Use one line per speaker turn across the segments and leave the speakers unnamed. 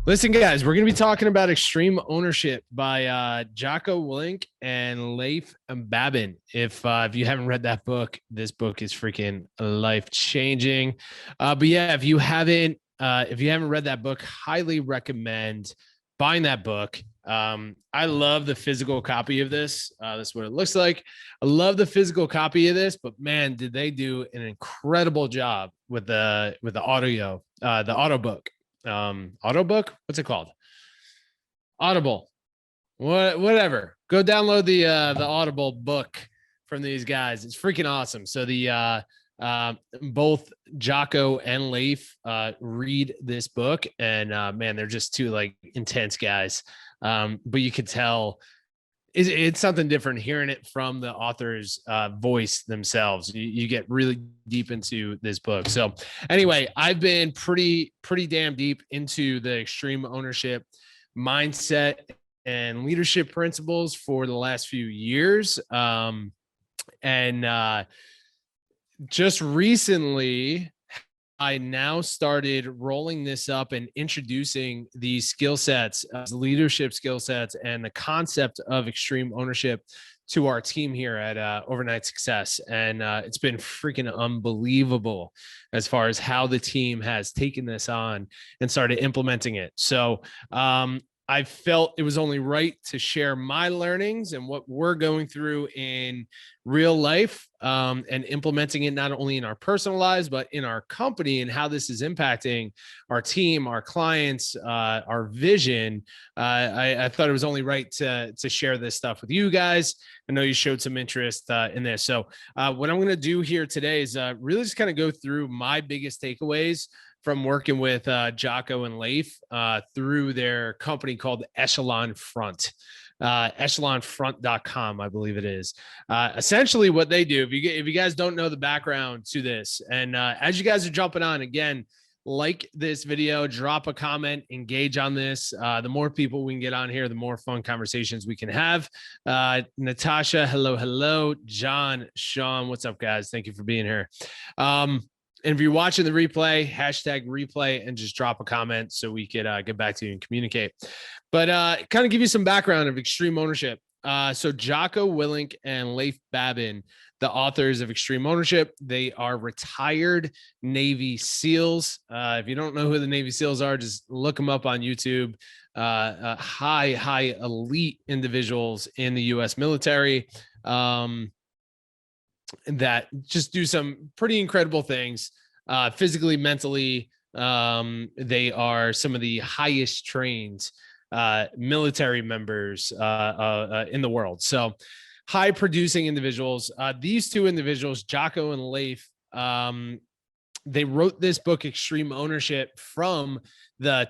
Listen, guys, we're going to be talking about Extreme Ownership by Jocko, Willink, and Leif and Babin. If you haven't read that book, this book is freaking life changing. But yeah, if you haven't read that book, highly recommend buying that book. I love the physical copy of this. That's what it looks like. I love the physical copy of this, but man, did they do an incredible job with the audio book. Audiobook, what's it called? Audible. Whatever, go download the Audible book from these guys. It's freaking awesome. So both Jocko and Leif read this book, and man, they're just two like intense guys. But you could tell it's something different hearing it from the author's voice themselves. You get really deep into this book. So anyway, I've been pretty damn deep into the extreme ownership mindset and leadership principles for the last few years. And just recently, I now started rolling this up and introducing these skill sets, leadership skill sets, and the concept of extreme ownership to our team here at Overnight Success. And it's been freaking unbelievable as far as how the team has taken this on and started implementing it. So I felt it was only right to share my learnings and what we're going through in real life, and implementing it not only in our personal lives, but in our company, and how this is impacting our team, our clients, our vision. I thought it was only right to share this stuff with you guys. I know you showed some interest in this. So what I'm going to do here today is really just kind of go through my biggest takeaways from working with Jocko and Leif through their company called Echelon Front. echelonfront.com, I believe it is. Essentially what they do, if you guys don't know the background to this, and as you guys are jumping on, again, like this video, drop a comment, engage on this. The more people we can get on here, the more fun conversations we can have. Natasha, hello. John, Sean, what's up, guys? Thank you for being here. And if you're watching the replay, hashtag replay and just drop a comment so we could get back to you and communicate. But kind of give you some background of extreme ownership. So Jocko, Willink, and Leif Babin, the authors of Extreme Ownership, they are retired Navy SEALs. If you don't know who the Navy SEALs are, just look them up on YouTube. High elite individuals in the U.S. military. That just do some pretty incredible things, physically, mentally. They are some of the highest trained military members in the world. So high producing individuals. These two individuals, Jocko and Leif, they wrote this book, Extreme Ownership, from the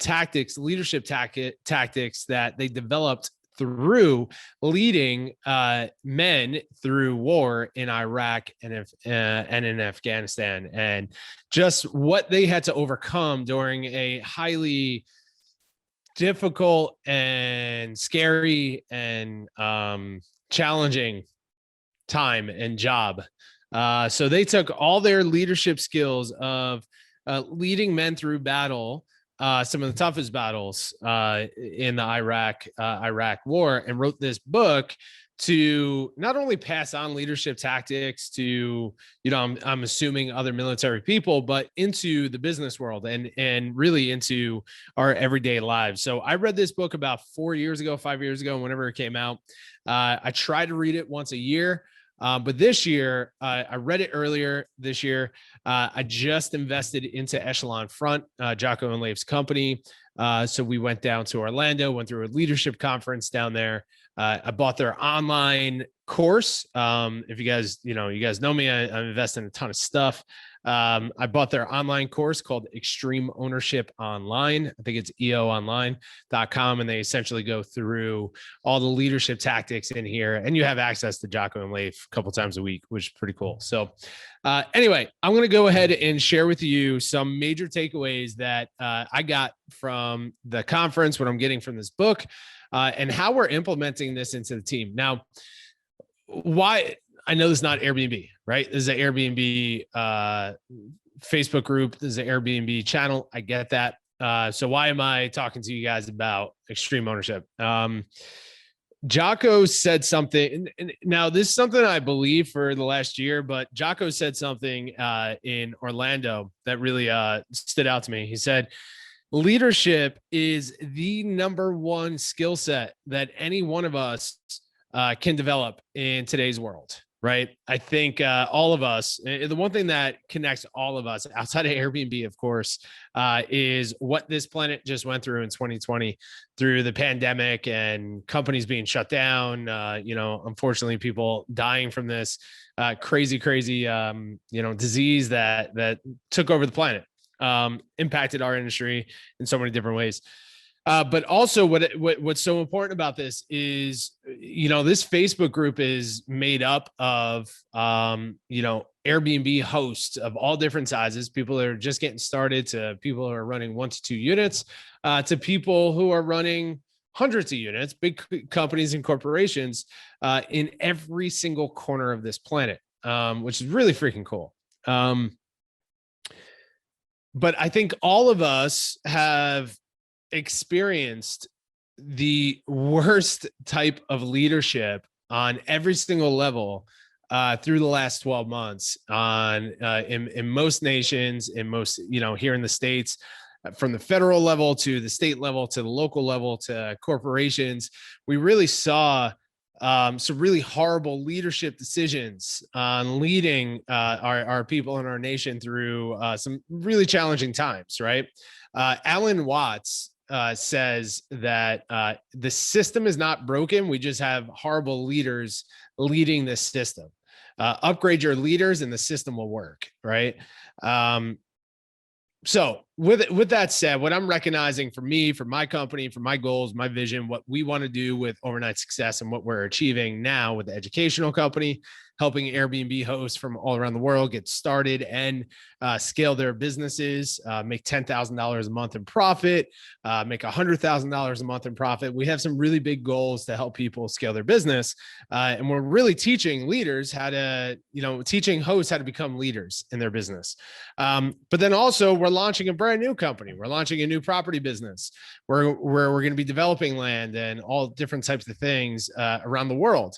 leadership tactics that they developed through leading men through war in Iraq and in Afghanistan, and just what they had to overcome during a highly difficult and scary and challenging time and job. So they took all their leadership skills of leading men through battle, some of the toughest battles in the Iraq war, and wrote this book to not only pass on leadership tactics to, I'm assuming other military people, but into the business world and really into our everyday lives. So I read this book about 5 years ago, whenever it came out. I try to read it once a year. But this year, I read it earlier this year. I just invested into Echelon Front, Jocko and Leif's company. So we went down to Orlando, went through a leadership conference down there. I bought their online course. If you guys know me, I'm investing in a ton of stuff. I bought their online course called Extreme Ownership Online. I think it's eoonline.com. And they essentially go through all the leadership tactics in here. And you have access to Jocko and Leif a couple times a week, which is pretty cool. So anyway, I'm going to go ahead and share with you some major takeaways that I got from the conference, what I'm getting from this book, and how we're implementing this into the team. Now, why? I know this is not Airbnb, right? This is an Airbnb Facebook group. This is an Airbnb channel. I get that. So why am I talking to you guys about extreme ownership? Jocko said something, and now this is something I believe for the last year, but Jocko said something in Orlando that really stood out to me. He said, leadership is the number one skill set that any one of us can develop in today's world, right? I think all of us, the one thing that connects all of us outside of Airbnb, of course, is what this planet just went through in 2020 through the pandemic and companies being shut down, unfortunately people dying from this crazy, disease that took over the planet, impacted our industry in so many different ways. But also what's so important about this is, this Facebook group is made up of, Airbnb hosts of all different sizes, people that are just getting started to people who are running 1 to 2 units, to people who are running hundreds of units, big companies and corporations, in every single corner of this planet, which is really freaking cool. But I think all of us have experienced the worst type of leadership on every single level through the last 12 months in most nations, in most, here in the States, from the federal level to the state level to the local level to corporations. We really saw some really horrible leadership decisions on leading our people in our nation through some really challenging times, right? Alan Watts says that the system is not broken. We just have horrible leaders leading this system. Upgrade your leaders and the system will work, right? So with that said, what I'm recognizing for me, for my company, for my goals, my vision, what we want to do with Overnight Success and what we're achieving now with the educational company, helping Airbnb hosts from all around the world get started and scale their businesses, make $10,000 a month in profit, make $100,000 a month in profit. We have some really big goals to help people scale their business. And we're really teaching leaders how to, teaching hosts how to become leaders in their business. But then also we're launching a brand new company. We're launching a new property business where we're going to be developing land and all different types of things around the world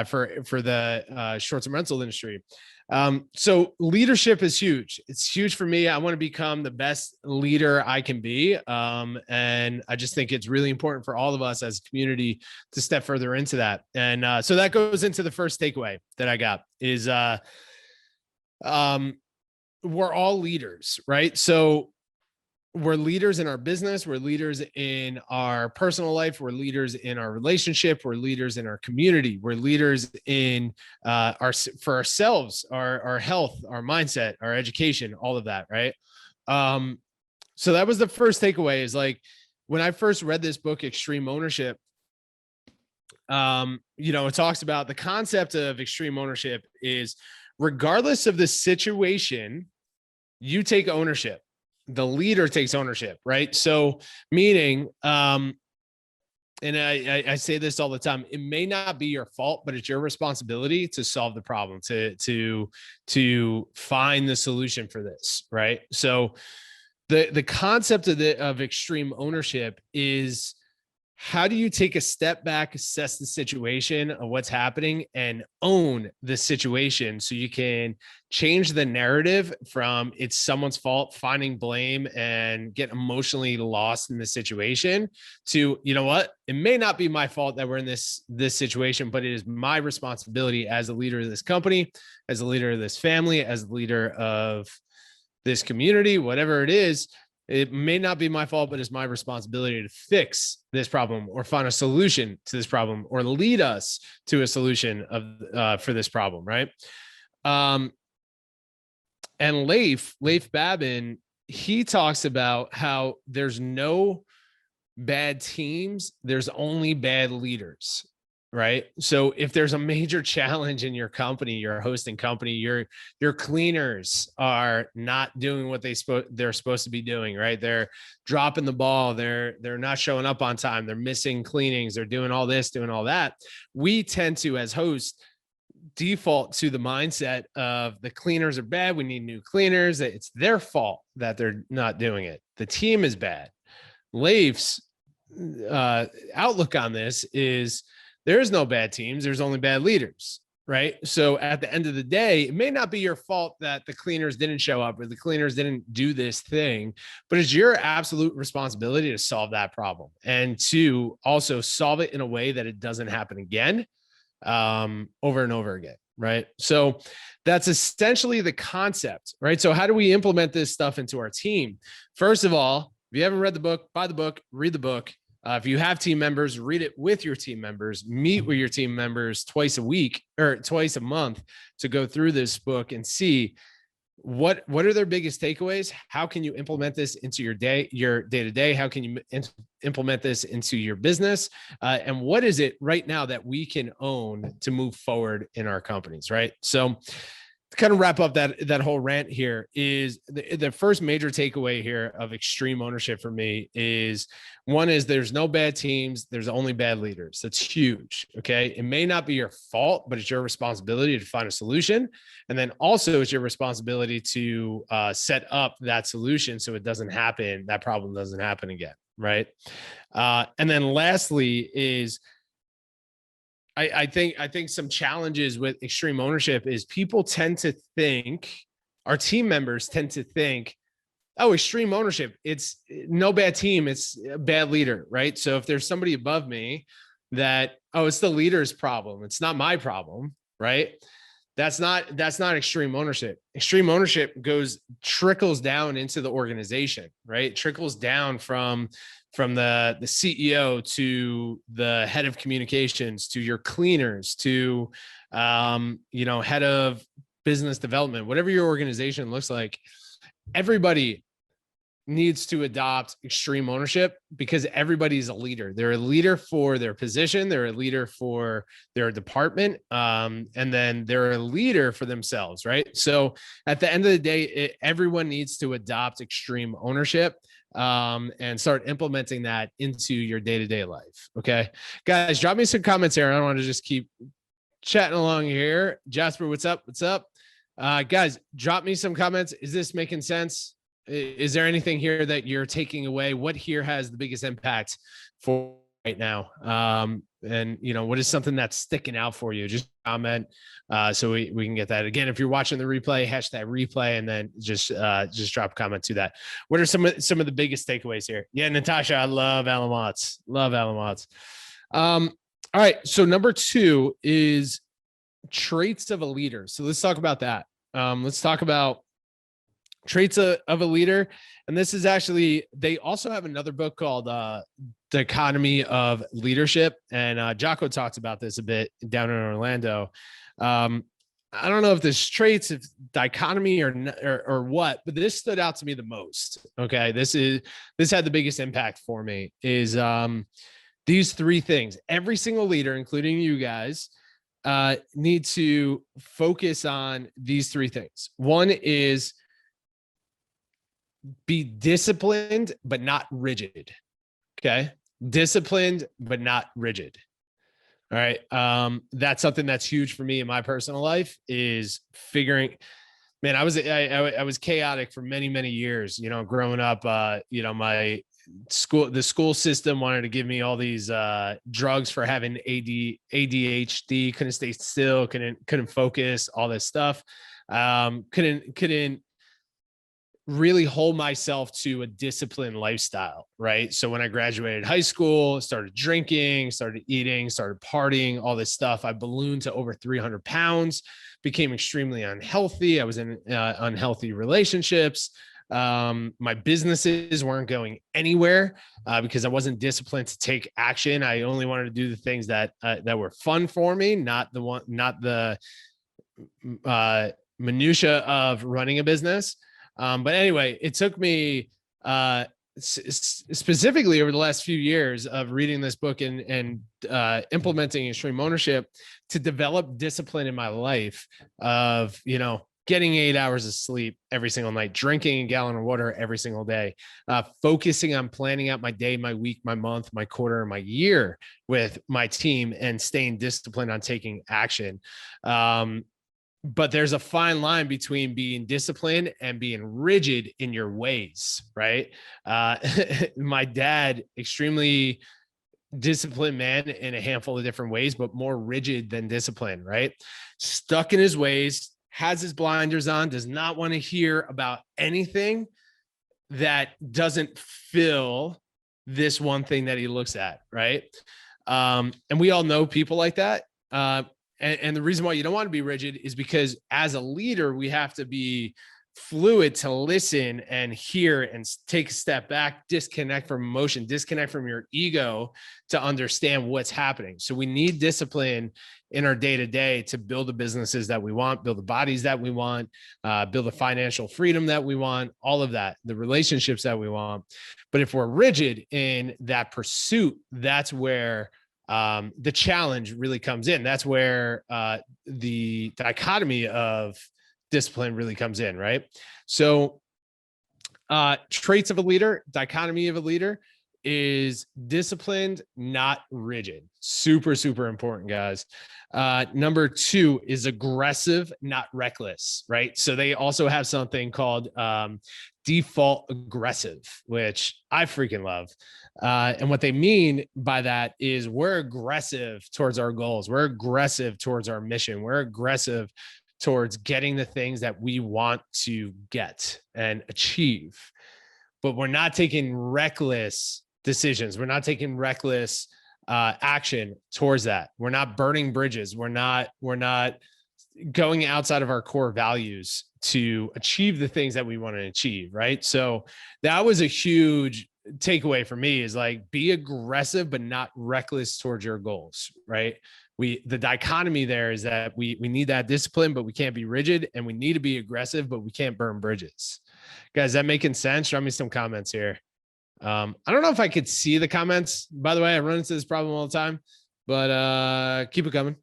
for the short-term rental industry. So leadership is huge. It's huge for me. I want to become the best leader I can be. And I just think it's really important for all of us as a community to step further into that. And so that goes into the first takeaway that I got is we're all leaders, right? So we're leaders in our business. We're leaders in our personal life. We're leaders in our relationship. We're leaders in our community. We're leaders in for ourselves, our health, our mindset, our education, all of that. Right. So that was the first takeaway is like, when I first read this book, Extreme Ownership, it talks about the concept of extreme ownership is regardless of the situation, you take ownership. The leader takes ownership, right? So meaning, and I say this all the time, it may not be your fault, but it's your responsibility to solve the problem, to find the solution for this, right? So the concept of extreme ownership is, how do you take a step back, assess the situation of what's happening and own the situation so you can change the narrative from it's someone's fault, finding blame and get emotionally lost in the situation to, you know what, it may not be my fault that we're in this situation, but it is my responsibility as a leader of this company, as a leader of this family, as a leader of this community, whatever it is. It may not be my fault, but it's my responsibility to fix this problem or find a solution to this problem or lead us to a solution for this problem, right? And Leif Babin, he talks about how there's no bad teams, there's only bad leaders, right? So if there's a major challenge in your company, your hosting company, your cleaners are not doing what they're supposed to be doing, right? They're dropping the ball. They're not showing up on time. They're missing cleanings. They're doing all this, doing all that. We tend to, as hosts, default to the mindset of the cleaners are bad, we need new cleaners. It's their fault that they're not doing it. The team is bad. Leif's outlook on this is there's no bad teams, there's only bad leaders, right? So at the end of the day, it may not be your fault that the cleaners didn't show up or the cleaners didn't do this thing, but it's your absolute responsibility to solve that problem and to also solve it in a way that it doesn't happen again, over and over again, right? So that's essentially the concept, right? So how do we implement this stuff into our team? First of all, if you haven't read the book, buy the book, read the book. If you have team members, read it with your team members, meet with your team members twice a week or twice a month to go through this book and see what are their biggest takeaways? How can you implement this into your day-to-day? How can you implement this into your business? And what is it right now that we can own to move forward in our companies, right? So to kind of wrap up that whole rant here is the first major takeaway here of extreme ownership for me is one is there's no bad teams. There's only bad leaders. That's huge. Okay. It may not be your fault, but it's your responsibility to find a solution. And then also it's your responsibility to set up that solution so it doesn't happen. That problem doesn't happen again. Right. And then lastly is I think some challenges with extreme ownership is people tend to think, our team members tend to think, oh, extreme ownership, it's no bad team, it's a bad leader, right? So if there's somebody above me that, oh, it's the leader's problem, it's not my problem, right? That's not extreme ownership. Extreme ownership trickles down into the organization, right? It trickles down from the CEO to the head of communications, to your cleaners, to, head of business development, whatever your organization looks like. Everybody needs to adopt extreme ownership because everybody's a leader. They're a leader for their position. They're a leader for their department. And then they're a leader for themselves, right? So at the end of the day, everyone needs to adopt extreme ownership and start implementing that into your day-to-day life. Okay, guys, drop me some comments here. I don't want to just keep chatting along here. Jasper, what's up? What's up? Guys, drop me some comments. Is this making sense? Is there anything here that you're taking away? What here has the biggest impact for right now? And what is something that's sticking out for you? Just comment so we can get that. Again, if you're watching the replay, hashtag replay, and then just drop a comment to that. What are some of the biggest takeaways here? Yeah, Natasha, I love Alamots. Love Alamots. All right. So number 2 is traits of a leader. So let's talk about that. Let's talk about traits of a leader. And this is actually, they also have another book called The Economy of Leadership. And Jocko talks about this a bit down in Orlando. I don't know if this traits of dichotomy or what, but this stood out to me the most. Okay. This had the biggest impact for me is these 3 things. Every single leader, including you guys, need to focus on these 3 things. One is be disciplined, but not rigid. Okay. Disciplined, but not rigid. All right. That's something that's huge for me in my personal life is figuring, man, I was chaotic for many, many years, growing up, the school system wanted to give me all these drugs for having ADHD, couldn't stay still, couldn't focus, all this stuff. Couldn't really hold myself to a disciplined lifestyle, right? So when I graduated high school, started drinking, started eating, started partying, all this stuff, I ballooned to over 300 pounds, became extremely unhealthy. I was in unhealthy relationships. My businesses weren't going anywhere because I wasn't disciplined to take action. I only wanted to do the things that were fun for me, not the minutia of running a business. But anyway, it took me specifically over the last few years of reading this book and implementing extreme ownership to develop discipline in my life of, getting 8 hours of sleep every single night, drinking a gallon of water every single day, focusing on planning out my day, my week, my month, my quarter, my year with my team, and staying disciplined on taking action. But there's a fine line between being disciplined and being rigid in your ways, right? My dad, extremely disciplined man in a handful of different ways, but more rigid than disciplined, right? Stuck in his ways, has his blinders on, does not want to hear about anything that doesn't fill this one thing that he looks at, right? And we all know people like that. And the reason why you don't want to be rigid is because as a leader, we have to be fluid to listen and hear and take a step back, disconnect from emotion, disconnect from your ego to understand what's happening. So we need discipline in our day-to-day to build the businesses that we want, build the bodies that we want, build the financial freedom that we want, all of that, the relationships that we want. But if we're rigid in that pursuit, that's where the challenge really comes in. That's where the dichotomy of discipline really comes in, right? So traits of a leader, dichotomy of a leader is disciplined, not rigid. Super, super important, guys. Number 2 is aggressive, not reckless, right? So they also have something called default aggressive, which I freaking love. And what they mean by that is we're aggressive towards our goals. We're aggressive towards our mission. We're aggressive towards getting the things that we want to get and achieve. But we're not taking reckless decisions. We're not taking reckless action towards that. We're not burning bridges. We're not going outside of our core values to achieve the things that we want to achieve, right? So that was a huge takeaway for me, is like, be aggressive, but not reckless towards your goals, right? The dichotomy there is that we need that discipline, but we can't be rigid, and we need to be aggressive, but we can't burn bridges. Guys, that making sense? Drop me some comments here. I don't know if I could see the comments. By the way, I run into this problem all the time, but keep it coming.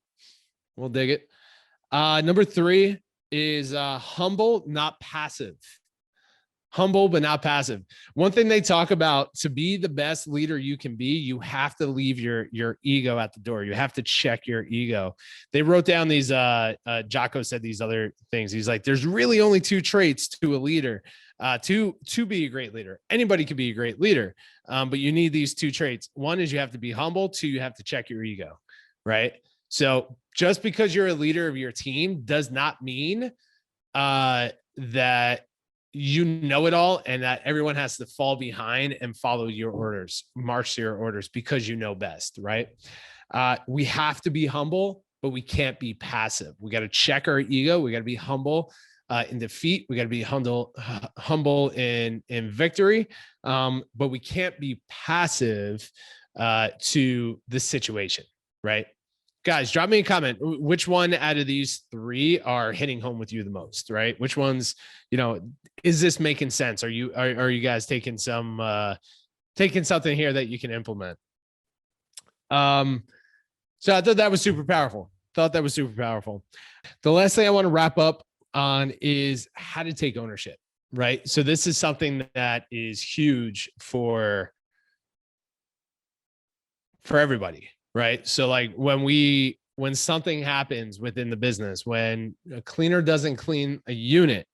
We'll dig it. Number 3 is humble, not passive. Humble, but not passive. One thing they talk about, to be the best leader you can be, you have to leave your ego at the door. You have to check your ego. They wrote down these, Jocko said these other things. He's like, there's really only 2 traits to a leader, to be a great leader. Anybody could be a great leader, but you need these 2 traits. One is you have to be humble. 2, you have to check your ego, right? So just because you're a leader of your team does not mean that you know it all and that everyone has to fall behind and follow your orders, march to your orders because you know best, right? We have to be humble, but we can't be passive. We got to check our ego. We got to be humble in defeat. We got to be humble in victory, but we can't be passive to the situation, right? Guys, drop me a comment. Which one out of these 3 are hitting home with you the most, right? Which ones, is this making sense? Are you guys taking something here that you can implement? So I thought that was super powerful. The last thing I want to wrap up on is how to take ownership, right? So this is something that is huge for everybody. Right. So like when something happens within the business, when a cleaner doesn't clean a unit,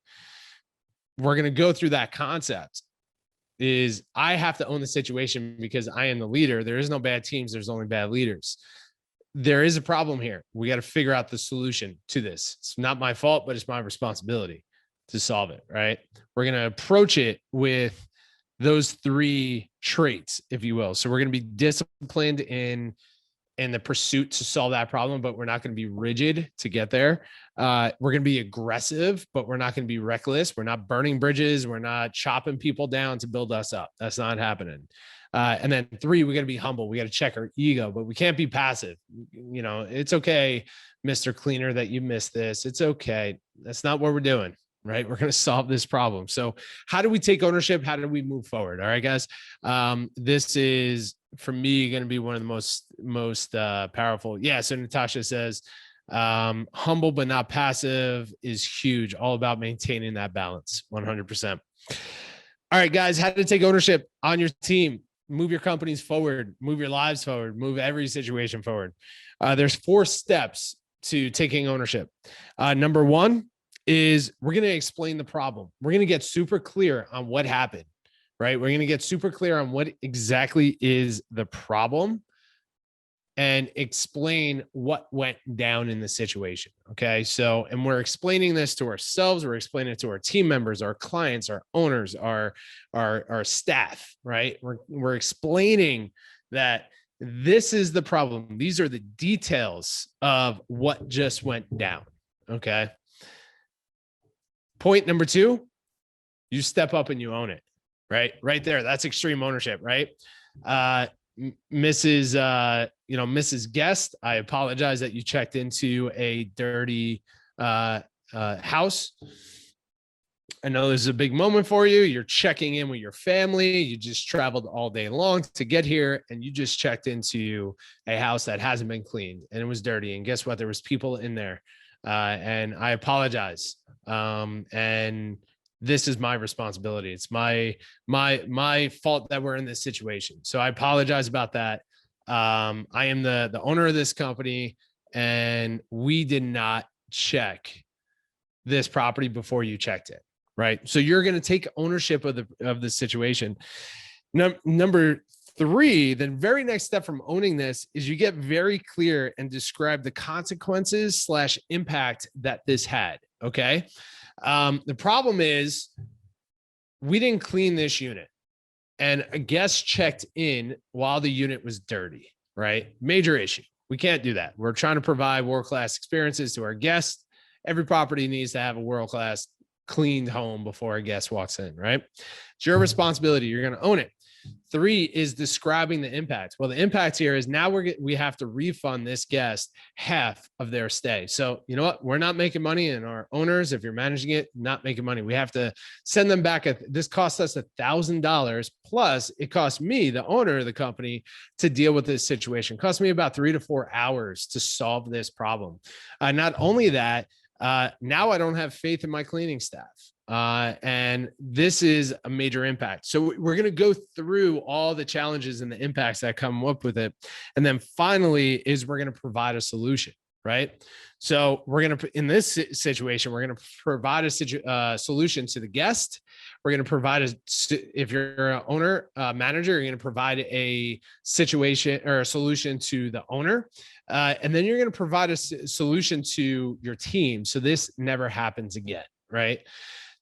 we're going to go through that concept. Is I have to own the situation because I am the leader. There is no bad teams. There's only bad leaders. There is a problem here. We got to figure out the solution to this. It's not my fault, but it's my responsibility to solve it. Right. We're going to approach it with those 3 traits, if you will. So we're going to be disciplined in the pursuit to solve that problem, but we're not going to be rigid to get there. We're going to be aggressive, but we're not going to be reckless. We're not burning bridges. We're not chopping people down to build us up. That's not happening. And then 3, we got to be humble. We got to check our ego, but we can't be passive. It's okay, Mr. Cleaner, that you missed this. It's okay. That's not what we're doing. Right. We're going to solve this problem. So how do we take ownership? How do we move forward? All right, guys. This is, for me, going to be one of the most powerful. Yeah. So Natasha says, Humble but not passive is huge. All about maintaining that balance. 100%. All right, guys, how to take ownership on your team, move your companies forward, move your lives forward, move every situation forward. There's 4 steps to taking ownership. Number 1 is we're going to explain the problem. We're going to get super clear on what happened, right? We're going to get super clear on what exactly is the problem and explain what went down in the situation. Okay. So, and we're explaining this to ourselves. We're explaining it to our team members, our clients, our owners, our staff, right? We're explaining that this is the problem. These are the details of what just went down. Okay. Point number 2, you step up and you own it, right? Right there. That's extreme ownership, right? Mrs. Guest, I apologize that you checked into a dirty house. I know this is a big moment for you. You're checking in with your family. You just traveled all day long to get here, and you just checked into a house that hasn't been cleaned, and it was dirty. And guess what? There was people in there, and I apologize. And this is my responsibility. It's my fault that we're in this situation. So I apologize about that. I am the owner of this company, and we did not check this property before you checked it. Right. So you're going to take ownership of the situation. Number 3, the very next step from owning this is you get very clear and describe the consequences / impact that this had. Okay. The problem is we didn't clean this unit, and a guest checked in while the unit was dirty, right? Major issue. We can't do that. We're trying to provide world-class experiences to our guests. Every property needs to have a world-class cleaned home before a guest walks in, right? It's your responsibility. You're going to own it. 3 is describing the impact. Well, the impact here is now we have to refund this guest half of their stay. So you know what? We're not making money, and our owners, if you're managing it, not making money. We have to send them back. This costs us $1,000 plus it costs me, the owner of the company, to deal with this situation. It costs me about 3 to 4 hours to solve this problem. Not only that, now I don't have faith in my cleaning staff. And this is a major impact. So we're going to go through all the challenges and the impacts that come up with it. And then finally is we're going to provide a solution, right? So we're going to, in this situation, we're going to provide a solution to the guest. We're going to provide if you're an owner, manager, you're going to provide a situation or a solution to the owner. And then you're going to provide a solution to your team. So this never happens again, right?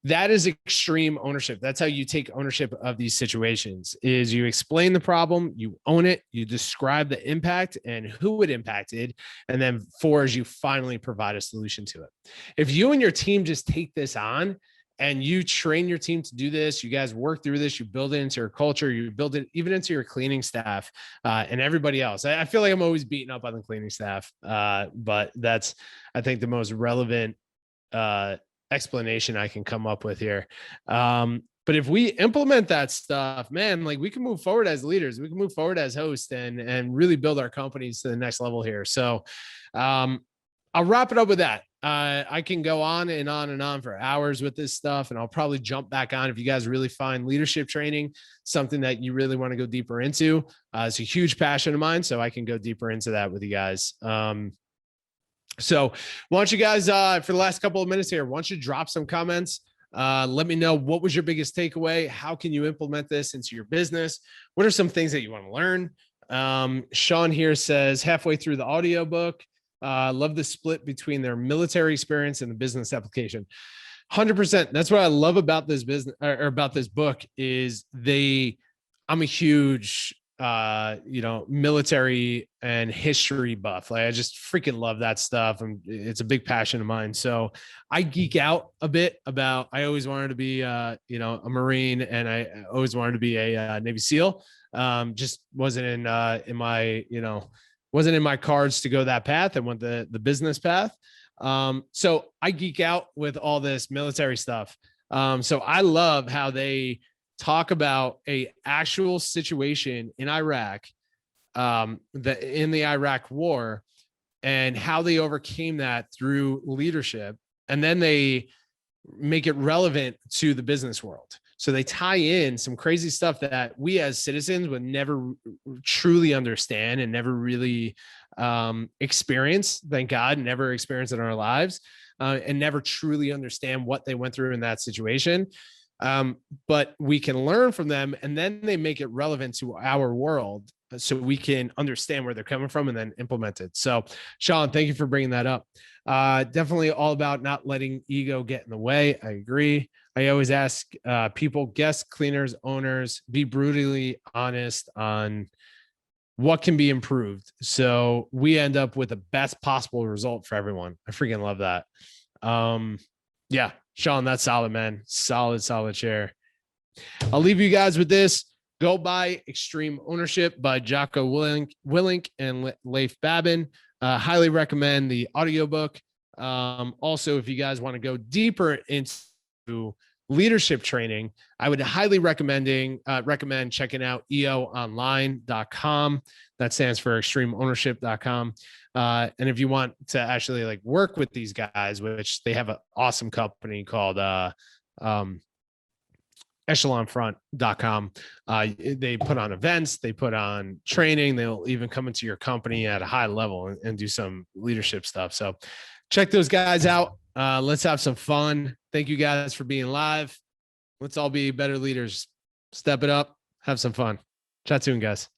That is extreme ownership. That's how you take ownership of these situations, is you explain the problem, you own it, you describe the impact and who it impacted. And then 4 is you finally provide a solution to it. If you and your team just take this on and you train your team to do this, you guys work through this, you build it into your culture, you build it even into your cleaning staff and everybody else. I feel like I'm always beating up on the cleaning staff, but that's, I think, the most relevant explanation I can come up with here. But if we implement that stuff, man, like we can move forward as leaders, we can move forward as hosts and really build our companies to the next level here. So I'll wrap it up with that. I can go on and on and on for hours with this stuff, and I'll probably jump back on if you guys really find leadership training something that you really want to go deeper into. It's a huge passion of mine, so I can go deeper into that with you guys. So why don't you guys, for the last couple of minutes here, why don't you drop some comments? Let me know, what was your biggest takeaway? How can you implement this into your business? What are some things that you want to learn? Sean here says, halfway through the audiobook, love the split between their military experience and the business application. 100%. That's what I love about this business, or about this book, is I'm a huge military and history buff. Like, I just freaking love that stuff. And it's a big passion of mine. So I geek out a bit about, I always wanted to be, a Marine, and I always wanted to be a Navy SEAL. Just wasn't in my cards to go that path. I went the business path. So I geek out with all this military stuff. So I love how they talk about a actual situation in Iraq, in the Iraq war, and how they overcame that through leadership. And then they make it relevant to the business world. So they tie in some crazy stuff that we as citizens would never truly understand and never really experience. Thank God, never experience it in our lives, and never truly understand what they went through in that situation. But we can learn from them, and then they make it relevant to our world so we can understand where they're coming from and then implement it. So, Sean, thank you for bringing that up. Definitely all about not letting ego get in the way. I agree. I always ask people, guests, cleaners, owners, be brutally honest on what can be improved. So we end up with the best possible result for everyone. I freaking love that. Yeah, Sean, that's solid, man. Solid share. I'll leave you guys with this. Go buy Extreme Ownership by Jocko Willink and Leif Babin. Highly recommend the audiobook. Also, if you guys want to go deeper into leadership training, I would highly recommend checking out eoonline.com. That stands for extremeownership.com. And if you want to actually like work with these guys, which they have an awesome company called echelonfront.com. They put on events, they put on training, they'll even come into your company at a high level and do some leadership stuff. So check those guys out. Let's have some fun. Thank you guys for being live. Let's all be better leaders. Step it up. Have some fun. Chat soon, guys.